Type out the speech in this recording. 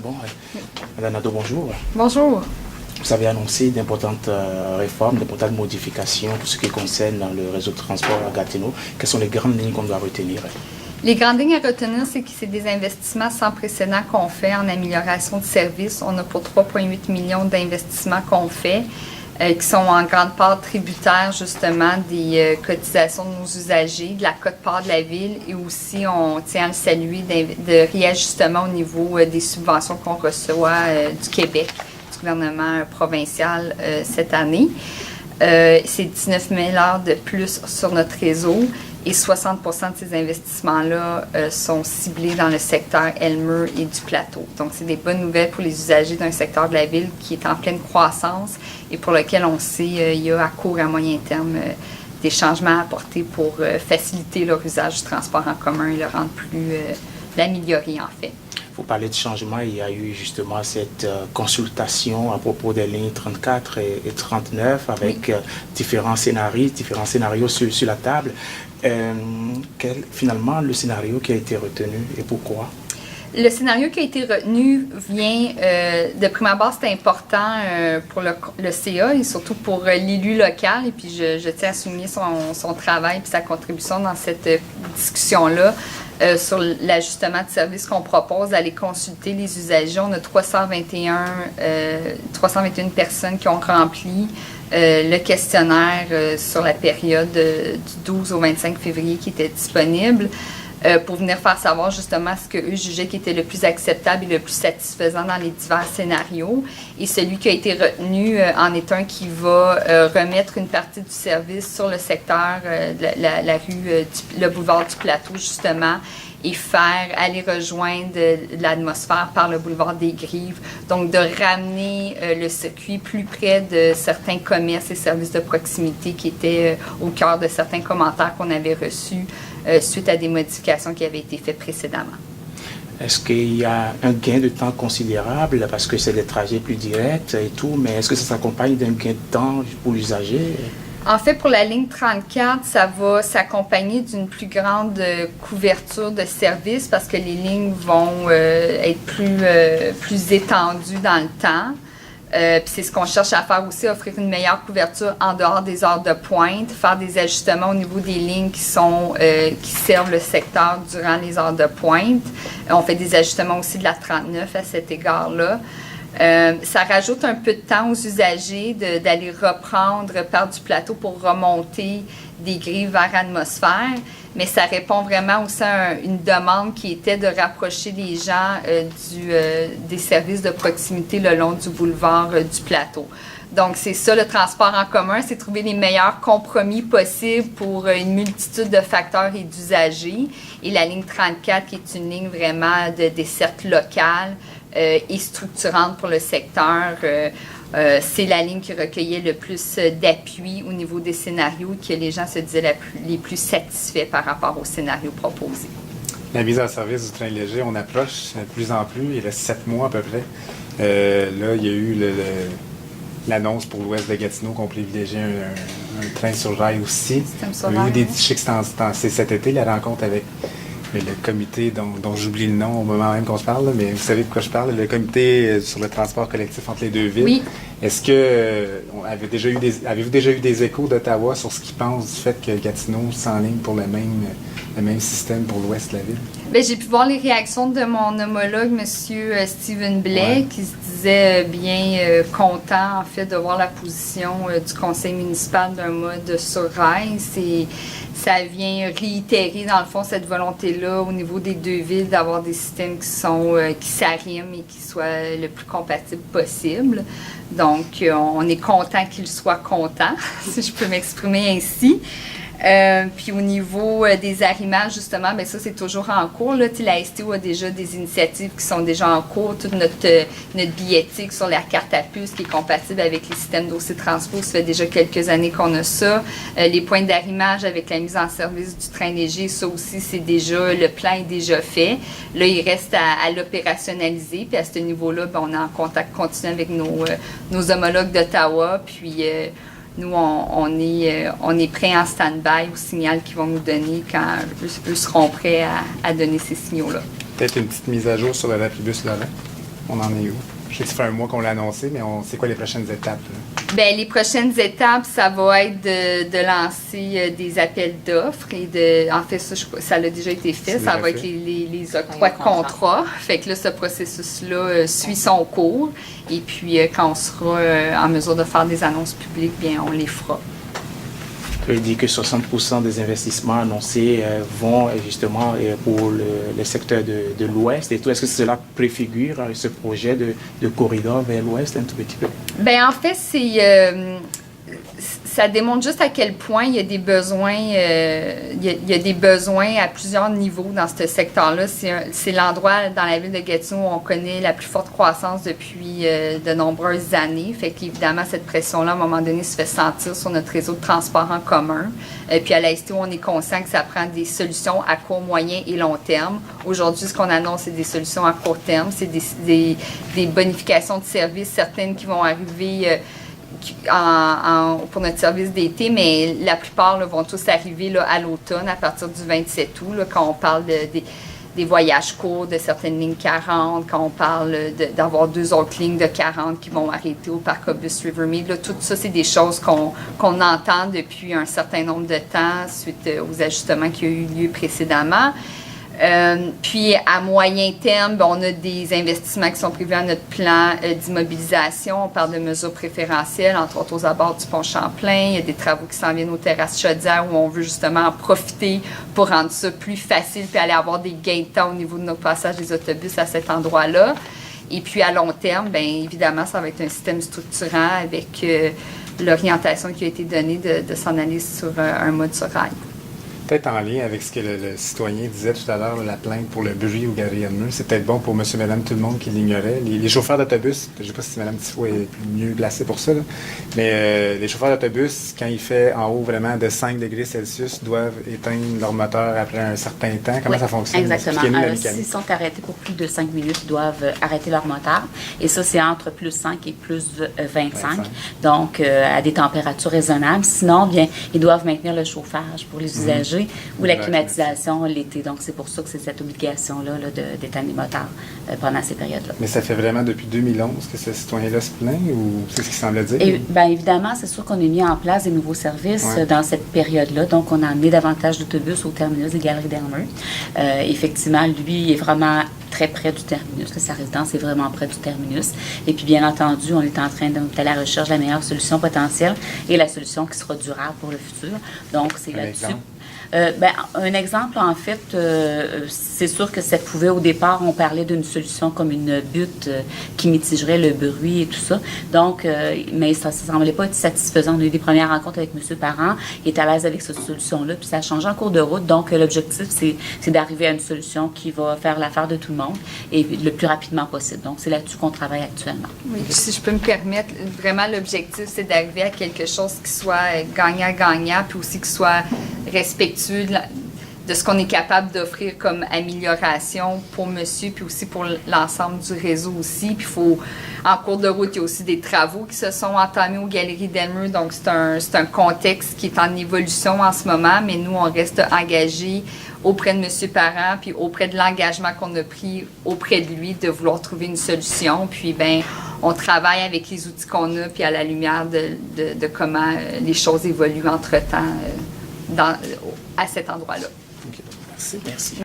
C'est bon. Madame Nadeau, bonjour. Bonjour. Vous avez annoncé d'importantes réformes, d'importantes modifications pour ce qui concerne le réseau de transport à Gatineau. Quelles sont les grandes lignes qu'on doit retenir? Les grandes lignes à retenir, c'est que c'est des investissements sans précédent qu'on fait en amélioration de services. On a pour 3,8 millions d'investissements qu'on fait, qui sont en grande part tributaires justement des cotisations de nos usagers, de la quote-part de la ville, et aussi on tient à le saluer de réajustement au niveau des subventions qu'on reçoit du Québec, du gouvernement provincial cette année. C'est 19 000 heures de plus sur notre réseau et 60 de ces investissements-là sont ciblés dans le secteur Elmer et du plateau. Donc, c'est des bonnes nouvelles pour les usagers d'un secteur de la ville qui est en pleine croissance et pour lequel on sait il y a à court et à moyen terme des changements à apporter pour faciliter leur usage du transport en commun et le rendre plus l'améliorer en fait. Vous parlez de changement, il y a eu justement cette consultation à propos des lignes 34 et 39 avec oui. Différents scénarios sur la table. Finalement, le scénario qui a été retenu et pourquoi? Le scénario qui a été retenu vient, de prime abord, c'est important pour le CA et surtout pour l'élu local. Et puis, je tiens à souligner son travail et sa contribution dans cette discussion-là. Sur l'ajustement de services qu'on propose, d'aller consulter les usagers. On a 321 personnes qui ont rempli le questionnaire sur la période du 12 au 25 février qui était disponible pour venir faire savoir justement ce qu'eux jugeaient qui était le plus acceptable et le plus satisfaisant dans les divers scénarios. Et celui qui a été retenu en est un qui va remettre une partie du service sur le secteur de la rue, le boulevard du Plateau justement, et faire aller rejoindre l'atmosphère par le boulevard des Grives. Donc, de ramener le circuit plus près de certains commerces et services de proximité qui étaient au cœur de certains commentaires qu'on avait reçus suite à des modifications qui avaient été faites précédemment. Est-ce qu'il y a un gain de temps considérable parce que c'est des trajets plus directs et tout, mais est-ce que ça s'accompagne d'un gain de temps pour l'usager? En fait, pour la ligne 34, ça va s'accompagner d'une plus grande couverture de services parce que les lignes vont être plus étendues dans le temps. Puis c'est ce qu'on cherche à faire aussi, offrir une meilleure couverture en dehors des heures de pointe, faire des ajustements au niveau des lignes qui servent le secteur durant les heures de pointe. On fait des ajustements aussi de la 39 à cet égard-là. Ça rajoute un peu de temps aux usagers d'aller reprendre par du plateau pour remonter des Grives vers l'atmosphère, mais ça répond vraiment aussi à une demande qui était de rapprocher les gens des services de proximité le long du boulevard du Plateau. Donc, c'est ça le transport en commun, c'est trouver les meilleurs compromis possibles pour une multitude de facteurs et d'usagers. Et la ligne 34, qui est une ligne vraiment de desserte locale, et structurante pour le secteur. C'est la ligne qui recueillait le plus d'appui au niveau des scénarios et que les gens se disaient les plus satisfaits par rapport aux scénarios proposés. La mise en service du train léger, on approche de plus en plus. Il reste 7 mois à peu près. Là, il y a eu l'annonce pour l'ouest de Gatineau qu'on privilégiait un train sur rail aussi. Il y a eu des chics c'est cet été, la rencontre avec le comité dont j'oublie le nom au moment même qu'on se parle, mais vous savez de quoi je parle, le comité sur le transport collectif entre les deux villes. Oui. Est-ce que avez-vous déjà eu des échos d'Ottawa sur ce qu'ils pensent du fait que Gatineau s'enligne pour le même système pour l'ouest de la ville? Bien, j'ai pu voir les réactions de mon homologue, M. Stephen Blais, qui se disait bien content, en fait, de voir la position du conseil municipal d'un mode sur rail. Ça vient réitérer, dans le fond, cette volonté-là au niveau des deux villes d'avoir des systèmes qui s'arriment et qui soient le plus compatibles possible. Donc, on est content qu'ils soient contents, si je peux m'exprimer ainsi. Puis au niveau des arrimages, justement, bien ça, c'est toujours en cours. Là. La STO a déjà des initiatives qui sont déjà en cours. Toute notre billettique sur la carte à puce qui est compatible avec les systèmes dossier transpo, ça fait déjà quelques années qu'on a ça. Les points d'arrimage avec la mise en service du train léger, ça aussi, le plan est déjà fait. Là, il reste à l'opérationnaliser. Puis à ce niveau-là, bien, on est en contact continu avec nos homologues d'Ottawa. Puis nous, on est prêts en stand-by au signal qu'ils vont nous donner quand eux seront prêts à donner ces signaux-là. Peut-être une petite mise à jour sur le Rapidbus Lorrain? On en est où? Je sais que ça fait un mois qu'on l'a annoncé, mais c'est quoi les prochaines étapes? Là? Bien, les prochaines étapes, ça va être de lancer des appels d'offres. En fait, ça a déjà été fait. Ça va être les octrois de contrat. Fait que là, ce processus-là suit son cours. Et puis, quand on sera en mesure de faire des annonces publiques, bien, on les fera. Tu dit que 60% des investissements annoncés vont justement pour le secteur de l'Ouest et tout. Est-ce que cela préfigure ce projet de corridor vers l'Ouest un tout petit peu? Bien, en fait, ça démontre juste à quel point il y a des besoins, il y a des besoins à plusieurs niveaux dans ce secteur-là. C'est l'endroit dans la ville de Gatineau où on connaît la plus forte croissance depuis de nombreuses années. Fait qu'évidemment, cette pression-là, à un moment donné, se fait sentir sur notre réseau de transport en commun. Puis à la STO, on est conscient que ça prend des solutions à court, moyen et long terme. Aujourd'hui, ce qu'on annonce, c'est des solutions à court terme. C'est des bonifications de services, certaines qui vont arriver pour notre service d'été, mais la plupart là, vont tous arriver là, à l'automne, à partir du 27 août, là, quand on parle des voyages courts de certaines lignes 40, quand on parle d'avoir 2 autres lignes de 40 qui vont arrêter au Parcobus Rivermead. Là, tout ça, c'est des choses qu'on entend depuis un certain nombre de temps suite aux ajustements qui ont eu lieu précédemment. Puis, à moyen terme, on a des investissements qui sont prévus à notre plan d'immobilisation. On parle de mesures préférentielles, entre autres aux abords du pont Champlain. Il y a des travaux qui s'en viennent aux terrasses Chaudière où on veut justement en profiter pour rendre ça plus facile puis aller avoir des gains de temps au niveau de nos passages des autobus à cet endroit-là. Et puis, à long terme, bien évidemment, ça va être un système structurant avec l'orientation qui a été donnée de s'en aller sur un mode sur rail. Peut-être en lien avec ce que le citoyen disait tout à l'heure, la plainte pour le bruit au Galerie Edmure, c'est peut-être bon pour monsieur, madame, tout le monde qui l'ignorait. Les chauffeurs d'autobus, je ne sais pas si madame Tifo est mieux placée pour ça, là, mais les chauffeurs d'autobus, quand il fait en haut vraiment de 5 degrés Celsius, doivent éteindre leur moteur après un certain temps. Comment ça fonctionne? Exactement. S'ils sont arrêtés pour plus de 5 minutes, ils doivent arrêter leur moteur. Et ça, c'est entre plus 5 et plus 25. Donc, à des températures raisonnables. Sinon, bien, ils doivent maintenir le chauffage pour les usagers. Ou la climatisation l'été. Donc, c'est pour ça que c'est cette obligation-là là, d'éteindre les moteurs pendant ces périodes-là. Mais ça fait vraiment depuis 2011 que ce citoyen-là se plaint ou c'est ce qu'il semble dire? Et, bien, évidemment, c'est sûr qu'on a mis en place des nouveaux services dans cette période-là. Donc, on a amené davantage d'autobus au terminus des Galeries d'Edmure. Effectivement, lui, il est vraiment très près du terminus. Sa résidence est vraiment près du terminus. Et puis, bien entendu, on est en train d'aller à la recherche de la meilleure solution potentielle et la solution qui sera durable pour le futur. Donc, c'est là-dessus. Un exemple, en fait, c'est sûr que ça pouvait, au départ, on parlait d'une solution comme une butte qui mitigerait le bruit et tout ça. Donc, mais ça ne semblait pas être satisfaisant. On a eu des premières rencontres avec M. Parent. Il est à l'aise avec cette solution-là, puis ça a changé en cours de route. Donc, l'objectif, c'est d'arriver à une solution qui va faire l'affaire de tout le monde et le plus rapidement possible. Donc, c'est là-dessus qu'on travaille actuellement. Oui, si je peux me permettre, vraiment, l'objectif, c'est d'arriver à quelque chose qui soit gagnant-gagnant, puis aussi qui soit respectueux de ce qu'on est capable d'offrir comme amélioration pour monsieur, puis aussi pour l'ensemble du réseau aussi. Puis en cours de route, il y a aussi des travaux qui se sont entamés aux Galeries d'Edmure, donc c'est un contexte qui est en évolution en ce moment, mais nous, on reste engagés auprès de monsieur Parent, puis auprès de l'engagement qu'on a pris auprès de lui de vouloir trouver une solution. Puis, bien, on travaille avec les outils qu'on a, puis à la lumière de comment les choses évoluent entre-temps à cet endroit-là. Okay. Merci.